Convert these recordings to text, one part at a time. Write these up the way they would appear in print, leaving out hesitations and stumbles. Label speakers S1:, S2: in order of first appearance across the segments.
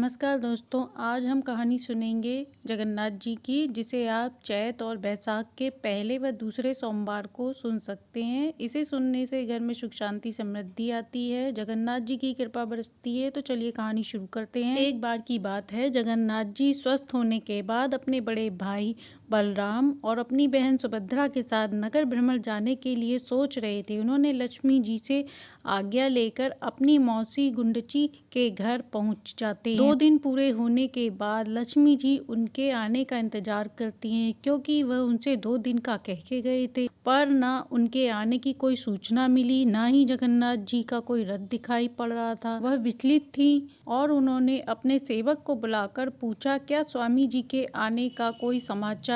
S1: नमस्कार दोस्तों, आज हम कहानी सुनेंगे जगन्नाथ जी की, जिसे आप चैत और बैसाख के पहले व दूसरे सोमवार को सुन सकते हैं। इसे सुनने से घर में सुख शांति समृद्धि आती है, जगन्नाथ जी की कृपा बरसती है। तो चलिए कहानी शुरू करते हैं। एक बार की बात है, जगन्नाथ जी स्वस्थ होने के बाद अपने बड़े भाई बलराम और अपनी बहन सुभद्रा के साथ नगर भ्रमण जाने के लिए सोच रहे थे। उन्होंने लक्ष्मी जी से आज्ञा लेकर अपनी मौसी गुंडची के घर पहुंच जाते हैं। 2 दिन पूरे होने के बाद लक्ष्मी जी उनके आने का इंतजार करती हैं, क्योंकि वह उनसे 2 दिन का कह के गए थे। पर ना उनके आने की कोई सूचना मिली, ना ही जगन्नाथ जी का कोई रथ दिखाई पड़ रहा था। वह विचलित थी और उन्होंने अपने सेवक को बुलाकर पूछा, क्या स्वामी जी के आने का कोई समाचार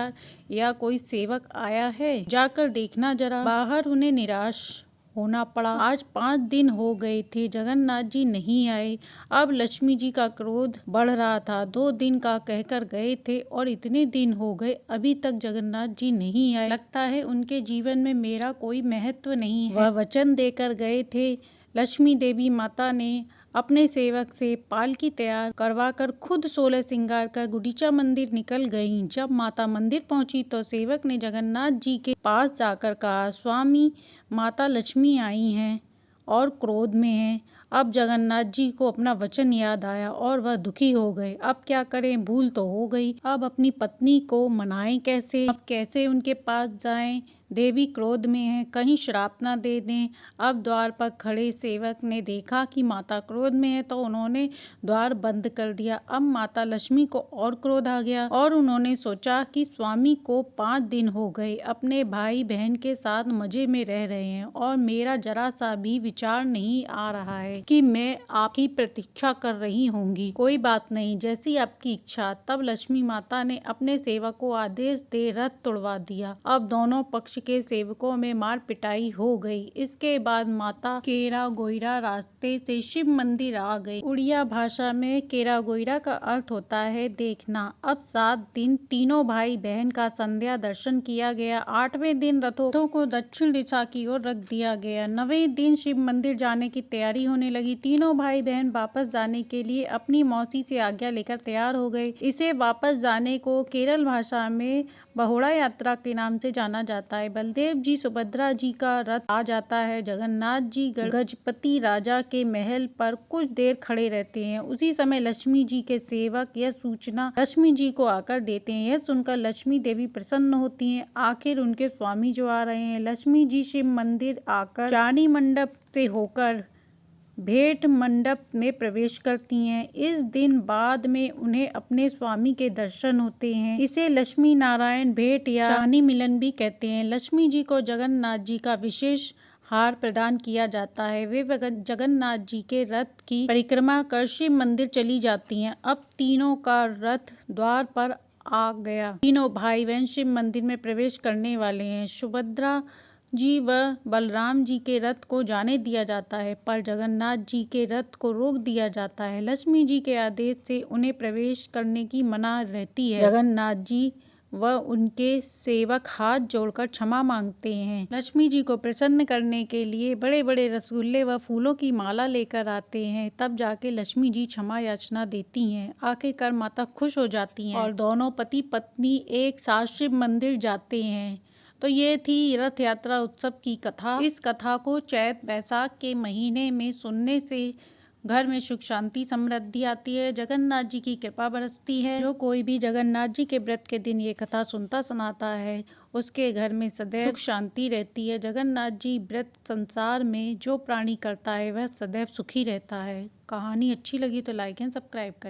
S1: या कोई सेवक आया है? जाकर देखना जरा। बाहर उन्हें निराश होना पड़ा। आज 5 दिन हो गए थे, जगन्नाथ जी नहीं आए। अब लक्ष्मी जी का क्रोध बढ़ रहा था। 2 दिन का कहकर गए थे और इतने दिन हो गए, अभी तक जगन्नाथ जी नहीं आए। लगता है उनके जीवन में मेरा कोई महत्व नहीं है। वह वचन देकर गए थे। लक्ष्मी देवी माता ने अपने सेवक से पालकी तैयार करवाकर खुद 16 श्रृंगार कर गुंडीचा मंदिर निकल गईं। जब माता मंदिर पहुंची तो सेवक ने जगन्नाथ जी के पास जाकर कहा, स्वामी, माता लक्ष्मी आई हैं और क्रोध में हैं। अब जगन्नाथ जी को अपना वचन याद आया और वह दुखी हो गए। अब क्या करें, भूल तो हो गई। अब अपनी पत्नी को मनाएं कैसे? अब कैसे उनके पास जाएं? देवी क्रोध में है, कहीं श्राप ना दे दें। अब द्वार पर खड़े सेवक ने देखा कि माता क्रोध में है, तो उन्होंने द्वार बंद कर दिया। अब माता लक्ष्मी को और क्रोध आ गया और उन्होंने सोचा कि स्वामी को 5 दिन हो गए अपने भाई बहन के साथ मजे में रह रहे हैं और मेरा जरा सा भी विचार नहीं आ रहा है कि मैं आपकी प्रतीक्षा कर रही होंगी। कोई बात नहीं, जैसी आपकी इच्छा। तब लक्ष्मी माता ने अपने सेवक को आदेश दे रथ तुड़वा दिया। अब दोनों पक्ष के सेवकों में मार पिटाई हो गई। इसके बाद माता केरा गोइरा रास्ते से शिव मंदिर आ गई। उड़िया भाषा में केरा गोइरा का अर्थ होता है देखना। अब 7 दिन तीनों भाई बहन का संध्या दर्शन किया गया। 8वें दिन रथों को दक्षिण दिशा की ओर रख दिया गया। 9वें दिन शिव मंदिर जाने की तैयारी होने लगी। तीनों भाई बहन वापस जाने के लिए अपनी मौसी से आज्ञा लेकर तैयार हो गए। इसे वापस जाने को केरल भाषा में बहुड़ा यात्रा के नाम से जाना जाता है। बलदेव जी सुभद्रा जी का रथ आ जाता है। जगन्नाथ जी गजपति राजा के महल पर कुछ देर खड़े रहते हैं। उसी समय लक्ष्मी जी के सेवक यह सूचना लक्ष्मी जी को आकर देते हैं। यह सुनकर लक्ष्मी देवी प्रसन्न होती हैं। आखिर उनके स्वामी जो आ रहे हैं। लक्ष्मी जी शिव मंदिर आकर चानी मंडप से होकर भेंट मंडप में प्रवेश करती हैं। इस दिन बाद में उन्हें अपने स्वामी के दर्शन होते हैं। इसे लक्ष्मी नारायण भेंट या चानी मिलन भी कहते हैं। लक्ष्मी जी को जगन्नाथ जी का विशेष हार प्रदान किया जाता है। वे जगन्नाथ जी के रथ की परिक्रमा कर शिव मंदिर चली जाती हैं। अब तीनों का रथ द्वार पर आ गया। तीनों भाई बहन शिव मंदिर में प्रवेश करने वाले हैं। सुभद्रा जी व बलराम जी के रथ को जाने दिया जाता है, पर जगन्नाथ जी के रथ को रोक दिया जाता है। लक्ष्मी जी के आदेश से उन्हें प्रवेश करने की मना रहती है। जगन्नाथ जी व उनके सेवक हाथ जोड़कर क्षमा मांगते हैं। लक्ष्मी जी को प्रसन्न करने के लिए बड़े बड़े रसगुल्ले व फूलों की माला लेकर आते हैं। तब जाके लक्ष्मी जी क्षमा याचना देती हैं। आखिरकार माता खुश हो जाती हैं और दोनों पति पत्नी एक साथ शिव मंदिर जाते हैं। तो ये थी रथ यात्रा उत्सव की कथा। इस कथा को चैत बैसाख के महीने में सुनने से घर में सुख शांति समृद्धि आती है, जगन्नाथ जी की कृपा बरसती है। जो कोई भी जगन्नाथ जी के व्रत के दिन ये कथा सुनता सुनाता है, उसके घर में सदैव सुख शांति रहती है। जगन्नाथ जी व्रत संसार में जो प्राणी करता है वह सदैव सुखी रहता है। कहानी अच्छी लगी तो लाइक एंड सब्सक्राइब करें।